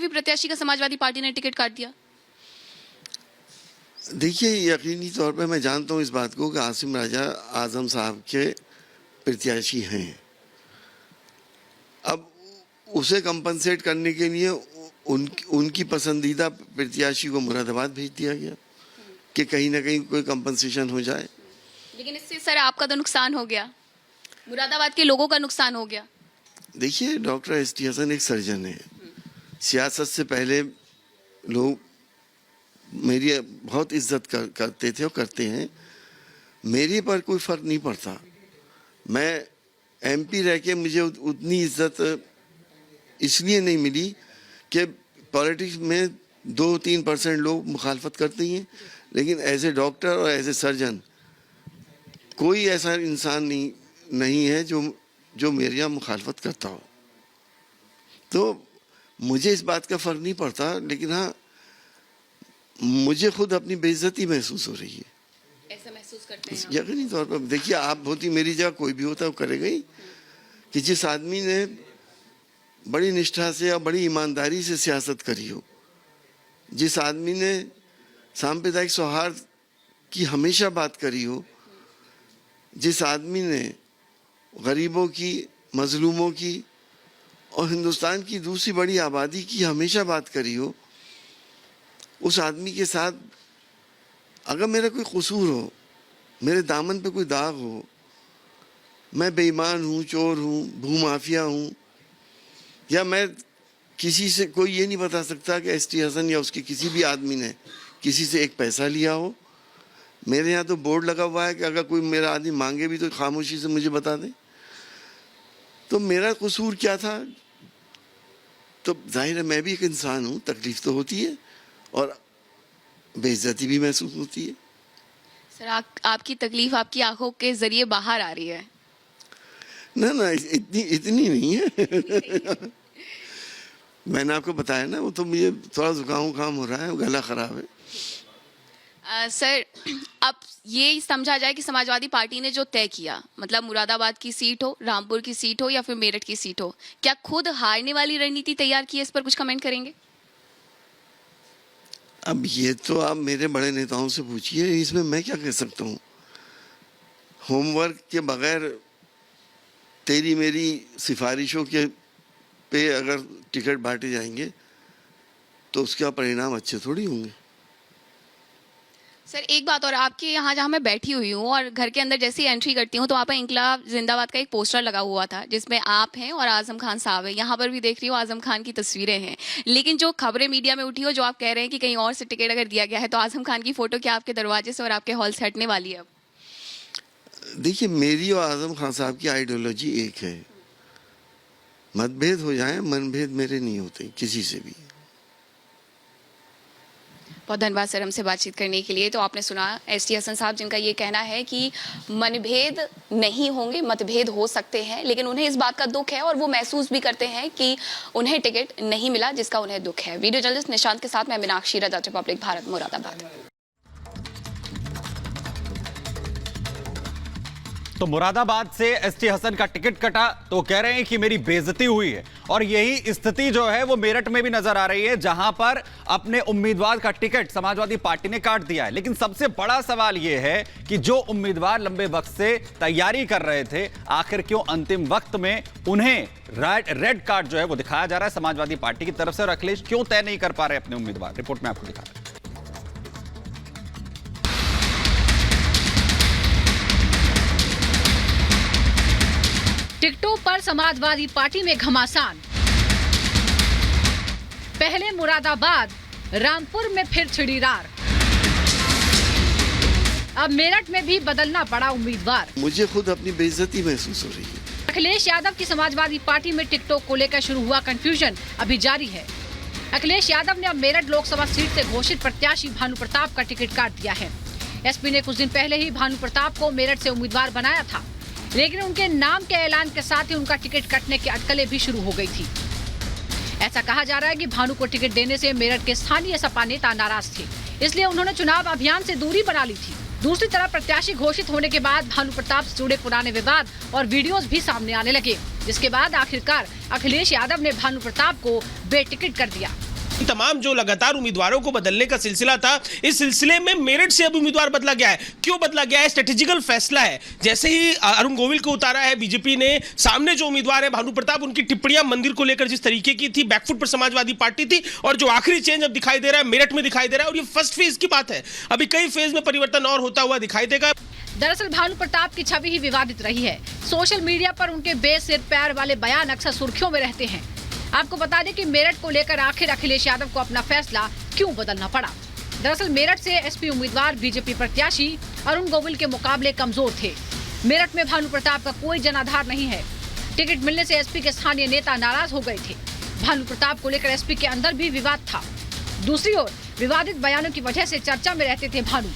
भी प्रत्याशी का समाजवादी पार्टी ने टिकट काट दिया? देखिए, यकीनी तौर पे मैं जानता हूँ इस बात को कि आसिम राजा आजम साहब के प्रत्याशी हैं। अब उसे कंपनसेट करने के लिए उनकी पसंदीदा प्रत्याशी को मुरादाबाद भेज दिया गया कि कहीं ना कहीं कोई कंपनसेशन हो जाए। लेकिन इससे सर आपका तो नुकसान हो गया, मुरादाबाद के लोगों का नुकसान हो गया। देखिए, डॉक्टर एस.टी. हसन एक सर्जन है। सियासत से पहले लोग मेरी बहुत इज्जत करते थे और करते हैं। मेरे पर कोई फ़र्क नहीं पड़ता। मैं एमपी रह के मुझे उतनी इज्जत इसलिए नहीं मिली कि पॉलिटिक्स में 2-3% लोग मुखालफत करते हैं, लेकिन एज ए डॉक्टर और एज ए सर्जन कोई ऐसा इंसान नहीं है जो मेरे यहाँ मुखालफत करता हो। तो मुझे इस बात का फ़र्क नहीं पड़ता, लेकिन हाँ, मुझे खुद अपनी बेइज्जती महसूस हो रही है। ऐसा महसूस करते हैं? यकीनी तौर पर देखिए, आप होती मेरी जगह कोई भी होता वो करेगा ही कि जिस आदमी ने बड़ी निष्ठा से और बड़ी ईमानदारी से सियासत करी हो, जिस आदमी ने सांप्रदायिक सौहार्द की हमेशा बात करी हो, जिस आदमी ने गरीबों की, मजलूमों की और हिंदुस्तान की दूसरी बड़ी आबादी की हमेशा बात करी हो, उस आदमी के साथ अगर मेरा कोई कसूर हो, मेरे दामन पे कोई दाग हो, मैं बेईमान हूँ, चोर हूँ, भूमाफिया हूँ, या मैं किसी से कोई ये नहीं बता सकता कि एस.टी. हसन या उसके किसी भी आदमी ने किसी से एक पैसा लिया हो। मेरे यहाँ तो बोर्ड लगा हुआ है कि अगर कोई मेरा आदमी मांगे भी तो खामोशी से मुझे बता दे। तो मेरा कसूर क्या था? तो जाहिर है मैं भी एक इंसान हूँ, तकलीफ तो होती है और बेइज्जती भी महसूस होती है। सर आपकी तकलीफ आपकी आंखों के जरिए बाहर आ रही है। ना इतनी नहीं है। मैंने आपको बताया ना, वो तो मुझे थोड़ा जुकाम हो रहा है, गला खराब है। सर अब ये समझा जाए कि समाजवादी पार्टी ने जो तय किया, मतलब मुरादाबाद की सीट हो, रामपुर की सीट हो या फिर मेरठ की सीट हो, क्या खुद हारने वाली रणनीति तैयार की है? इस पर कुछ कमेंट करेंगे? अब ये तो आप मेरे बड़े नेताओं से पूछिए, इसमें मैं क्या कह सकता हूँ। होमवर्क के बगैर तेरी मेरी सिफारिशों के पे अगर टिकट बांटे जाएंगे तो उसका परिणाम अच्छे थोड़ी होंगे। सर एक बात और, आपके यहाँ जहाँ मैं बैठी हुई हूँ और घर के अंदर जैसे ही एंट्री करती हूँ तो वहाँ पर इंकलाब जिंदाबाद का एक पोस्टर लगा हुआ था जिसमें आप हैं और आजम खान साहब है। यहाँ पर भी देख रही हूँ आजम खान की तस्वीरें हैं, लेकिन जो खबरें मीडिया में उठी हो, जो आप कह रहे हैं कि कहीं और से टिकट अगर दिया गया है, तो आजम खान की फोटो क्या आपके दरवाजे से और आपके हॉल से हटने वाली है? अब देखिए, मेरी और आजम खान साहब की आइडियोलॉजी एक है। मतभेद हो जाए, मनभेद मेरे नहीं होते किसी से भी। बहुत धन्यवाद सर हमसे बातचीत करने के लिए। तो आपने सुना एस.टी. हसन साहब, जिनका ये कहना है कि मनभेद नहीं होंगे, मतभेद हो सकते हैं, लेकिन उन्हें इस बात का दुख है और वो महसूस भी करते हैं कि उन्हें टिकट नहीं मिला, जिसका उन्हें दुख है। वीडियो जर्नलिस्ट निशांत के साथ मैं मीनाक्षी, रजा रिपब्लिक भारत, मुरादाबाद। तो मुरादाबाद से एस.टी. हसन का टिकट कटा तो कह रहे हैं कि मेरी बेइज्जती हुई है, और यही स्थिति जो है वो मेरठ में भी नजर आ रही है, जहां पर अपने उम्मीदवार का टिकट समाजवादी पार्टी ने काट दिया है। लेकिन सबसे बड़ा सवाल यह है कि जो उम्मीदवार लंबे वक्त से तैयारी कर रहे थे, आखिर क्यों अंतिम वक्त में उन्हें रेड कार्ड जो है वो दिखाया जा रहा है समाजवादी पार्टी की तरफ से, और अखिलेश क्यों तय नहीं कर पा रहे अपने उम्मीदवार? रिपोर्ट में आपको दिखा रहे हैं। टिकटों पर समाजवादी पार्टी में घमासान। पहले मुरादाबाद, रामपुर में फिर छिड़ीरार। अब मेरठ में भी बदलना पड़ा उम्मीदवार। मुझे खुद अपनी बेइज्जती महसूस हो रही है। अखिलेश यादव की समाजवादी पार्टी में टिकटों को लेकर शुरू हुआ कंफ्यूजन अभी जारी है। अखिलेश यादव ने अब मेरठ लोकसभा सीट से घोषित प्रत्याशी भानु प्रताप का टिकट काट दिया है। एसपी ने कुछ दिन पहले ही भानु प्रताप को मेरठ से उम्मीदवार बनाया था, लेकिन उनके नाम के ऐलान के साथ ही उनका टिकट कटने की अटकलें भी शुरू हो गई थी। ऐसा कहा जा रहा है कि भानु को टिकट देने से मेरठ के स्थानीय सपा नेता नाराज थे, इसलिए उन्होंने चुनाव अभियान से दूरी बना ली थी। दूसरी तरफ प्रत्याशी घोषित होने के बाद भानु प्रताप से जुड़े पुराने विवाद और वीडियोस भी सामने आने लगे, जिसके बाद आखिरकार अखिलेश यादव ने भानु प्रताप को बेटिकट कर दिया। तमाम जो लगातार उम्मीदवारों को बदलने का सिलसिला था, इस सिलसिले में मेरठ से अब उम्मीदवार बदला गया है। क्यों बदला गया है? स्ट्रेटेजिकल फैसला है। जैसे ही अरुण गोविल को उतारा है बीजेपी ने, सामने जो उम्मीदवार है भानु प्रताप, उनकी टिप्पणियां मंदिर को लेकर जिस तरीके की थी, बैकफुट पर समाजवादी पार्टी थी, और जो आखिरी चेंज अब दिखाई दे रहा है मेरठ में दिखाई दे रहा है, और ये फर्स्ट फेज की बात है। अभी कई फेज में परिवर्तन और होता हुआ दिखाई देगा। दरअसल भानु प्रताप की छवि ही विवादित रही है। सोशल मीडिया पर उनके बेसिर पैर वाले बयान अक्सर सुर्खियों में रहते हैं। आपको बता दें कि मेरठ को लेकर आखिर अखिलेश यादव को अपना फैसला क्यों बदलना पड़ा। दरअसल मेरठ से एसपी उम्मीदवार बीजेपी प्रत्याशी अरुण गोविल के मुकाबले कमजोर थे। मेरठ में भानु प्रताप का कोई जनाधार नहीं है। टिकट मिलने से एसपी के स्थानीय नेता नाराज हो गए थे। भानु प्रताप को लेकर एसपी के अंदर भी विवाद था। दूसरी ओर विवादित बयानों की वजह से चर्चा में रहते थे भानु।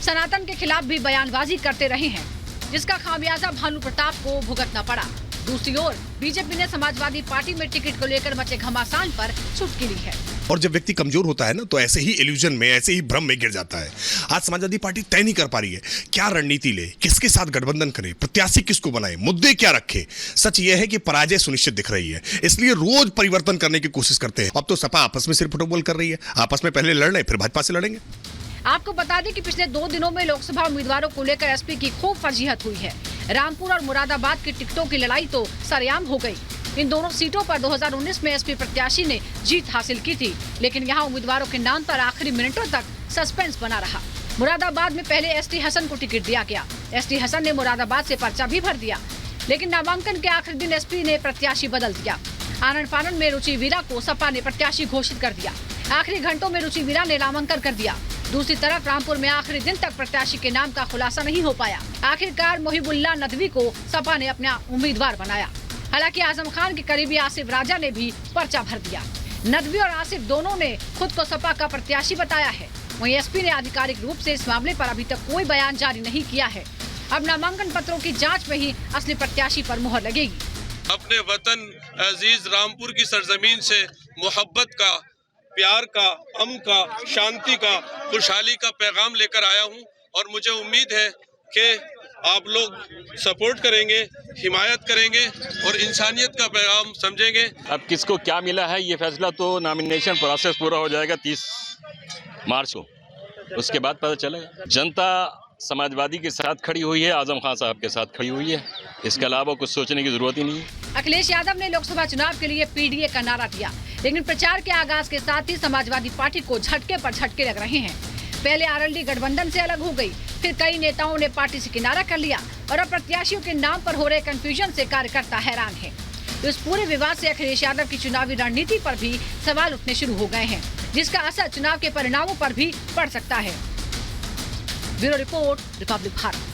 सनातन के खिलाफ भी बयानबाजी करते रहे हैं, जिसका खामियाजा भानु प्रताप को भुगतना पड़ा। दूसरी ओर बीजेपी ने समाजवादी पार्टी में टिकट को लेकर मचे घमासान पर चुटकी ली है। और जब व्यक्ति कमजोर होता है ना, तो ऐसे ही इल्यूजन में, ऐसे ही भ्रम में गिर जाता है। आज समाजवादी पार्टी तय नहीं कर पा रही है क्या रणनीति ले, किसके साथ गठबंधन करे, प्रत्याशी किसको बनाए, मुद्दे क्या रखे। सच यह है कि पराजय सुनिश्चित दिख रही है, इसलिए रोज परिवर्तन करने की कोशिश करते हैं। अब तो सपा आपस में सिर्फ फुटबॉल कर रही है, आपस में पहले लड़ रहे, फिर भाजपा से लड़ेंगे। आपको बता दें कि पिछले 2 दिनों में लोकसभा उम्मीदवारों को लेकर एसपी की खूब फजीहत हुई है। रामपुर और मुरादाबाद की टिकटों की लड़ाई तो सरेआम हो गई। इन दोनों सीटों पर 2019 में एसपी प्रत्याशी ने जीत हासिल की थी, लेकिन यहाँ उम्मीदवारों के नाम पर आखिरी मिनटों तक सस्पेंस बना रहा। मुरादाबाद में पहले एसटी हसन को टिकट दिया गया। एसटी हसन ने मुरादाबाद से पर्चा भी भर दिया, लेकिन नामांकन के आखिरी दिन एसपी ने प्रत्याशी बदल दिया। आनन फानन में रुचि वीरा को सपा ने प्रत्याशी घोषित कर दिया। आखिरी घंटों में रुचि वीरा ने नामांकन कर दिया। दूसरी तरफ रामपुर में आखिरी दिन तक प्रत्याशी के नाम का खुलासा नहीं हो पाया। आखिरकार मोहिबुल्लाह नदवी को सपा ने अपना उम्मीदवार बनाया। हालांकि आजम खान के करीबी आसिफ राजा ने भी पर्चा भर दिया। नदवी और आसिफ दोनों ने खुद को सपा का प्रत्याशी बताया है। वहीं एसपी ने आधिकारिक रूप से इस मामले पर अभी तक कोई बयान जारी नहीं किया है। अब नामांकन पत्रों की जाँच में ही असली प्रत्याशी पर मुहर लगेगी। अपने वतन अजीज रामपुर की सरजमीन से मोहब्बत का, प्यार का, अमन का, शांति का, खुशहाली का पैगाम लेकर आया हूं, और मुझे उम्मीद है कि आप लोग सपोर्ट करेंगे, हिमायत करेंगे और इंसानियत का पैगाम समझेंगे। अब किसको क्या मिला है ये फैसला तो नॉमिनेशन प्रोसेस पूरा हो जाएगा 30 मार्च को, उसके बाद पता चलेगा। जनता समाजवादी के साथ खड़ी हुई है, आजम खान साहब के साथ खड़ी हुई है, इसके अलावा कुछ सोचने की जरूरत ही नहीं है। अखिलेश यादव ने लोकसभा चुनाव के लिए पीडीए का नारा दिया, लेकिन प्रचार के आगाज के साथ ही समाजवादी पार्टी को झटके पर झटके लग रहे हैं। पहले आरएलडी गठबंधन से अलग हो गई, फिर कई नेताओं ने पार्टी से किनारा कर लिया, और अब प्रत्याशियों के नाम पर हो रहे कंफ्यूजन से कार्यकर्ता हैरान है। तो इस पूरे विवाद से अखिलेश यादव की चुनावी रणनीति पर भी सवाल उठने शुरू हो गए हैं, जिसका असर चुनाव के परिणामों पर भी पड़ सकता है। Bureau report, Republic Bharat.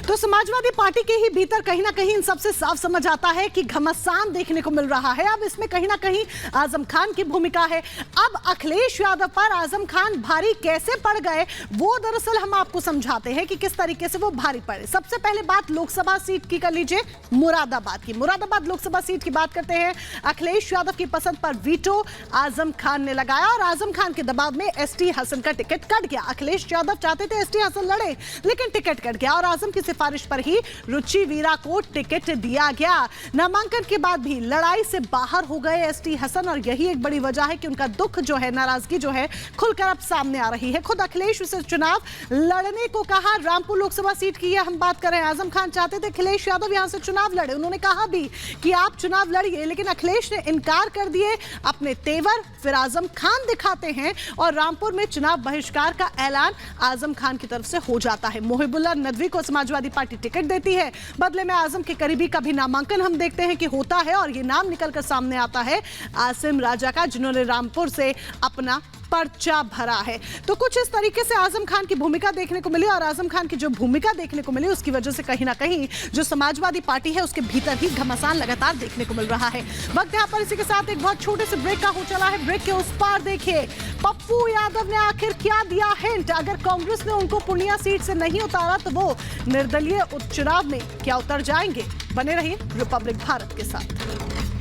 तो समाजवादी पार्टी के ही भीतर कहीं ना कहीं इन सबसे साफ समझ आता है कि घमासान देखने को मिल रहा है। अब इसमें कहीं ना कहीं आजम खान की भूमिका है। अब अखिलेश यादव पर आजम खान भारी कैसे पड़ गए, वो दरअसल हम आपको समझाते हैं कि किस तरीके से वो भारी पड़े। सबसे पहले बात लोकसभा सीट की कर लीजिए, मुरादाबाद की। मुरादाबाद लोकसभा सीट की बात करते हैं। अखिलेश यादव की पसंद पर वीटो आजम खान ने लगाया, और आजम खान के दबाव में एसटी हसन का टिकट कट गया। अखिलेश यादव चाहते थे एसटी हसन लड़े, लेकिन टिकट कट गया, और आजम की सिफारिश पर ही रुचि वीरा को टिकट दिया गया। नामांकन के बाद भी लड़ाई से बाहर हो गए एसटी हसन, और यही एक बड़ी वजह है कि उनका दुख जो है, नाराजगी जो है, खुलकर अब सामने आ रही है। खुद अखिलेश से चुनाव लड़ने को कहा। रामपुर लोकसभा सीट की हम बात करें, आजम खान चाहते थे अखिलेश यादव यहां से चुनाव लड़े। उन्होंने कहा भी कि आप चुनाव लड़िए, लेकिन अखिलेश ने इनकार कर दिए। अपने तेवर फिर आजम खान दिखाते हैं, और रामपुर में चुनाव बहिष्कार का ऐलान आजम खान की तरफ से हो जाता है। मोहिबुल्लाह नदवी को समाजवादी पार्टी टिकट देती है, बदले में आजम के करीबी का भी नामांकन हम देखते हैं कि होता है, और ये नाम निकलकर सामने आता है आसिम राजा का, जिन्होंने रामपुर से अपना पर्चा भरा है। तो कुछ इस तरीके से आजम खान की भूमिका देखने को मिली, और आजम खान की जो भूमिका देखने को मिली उसकी वजह से कहीं ना कहीं जो समाजवादी पार्टी है उसके भीतर ही घमासान लगातार देखने को मिल रहा है। वक्त यहाँ पर इसी के साथ एक बहुत छोटे से ब्रेक का हो चला है। ब्रेक के उस पार देखिए पप्पू यादव ने आखिर क्या दिया हिंट। अगर कांग्रेस ने उनको पूर्णिया सीट से नहीं उतारा तो वो निर्दलीय उपचुनाव में क्या उतर जाएंगे। बने रहिए रिपब्लिक भारत के साथ।